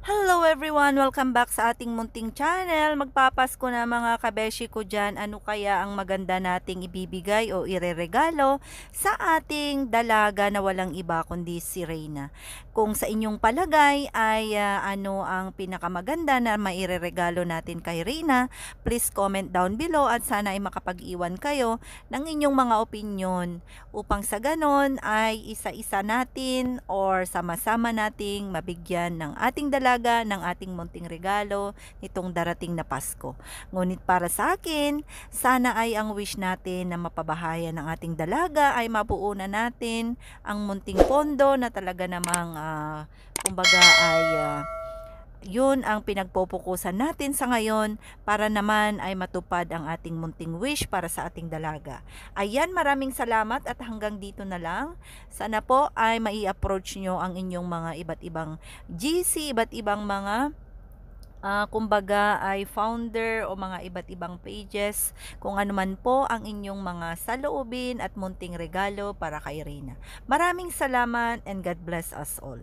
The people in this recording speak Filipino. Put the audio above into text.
Hello everyone! Welcome back sa ating munting channel. Magpapasko na mga kabeshi ko dyan. Ano kaya ang maganda nating ibibigay o ireregalo sa ating dalaga na walang iba kundi si Reyna? Kung sa inyong palagay ay ano ang pinakamaganda na maireregalo natin kay Reyna, please comment down below at sana ay makapag-iwan kayo ng inyong mga opinion upang sa ganon ay isa-isa natin or sama-sama nating mabigyan ng ating dalaga ng ating munting regalo nitong darating na Pasko. Ngunit para sa akin, sana ay ang wish natin na mapabahayan ng ating dalaga ay mabuo na natin ang munting pondo na talaga namang kumbaga ay yun ang pinagpupukusan natin sa ngayon para naman ay matupad ang ating munting wish para sa ating dalaga. Ayan, maraming salamat at hanggang dito na lang. Sana po ay mai-approach nyo ang inyong mga iba't ibang GC, iba't ibang mga kumbaga ay founder o mga iba't ibang pages kung ano man po ang inyong mga saloobin at munting regalo para kay Reyna. Maraming salamat and God bless us all.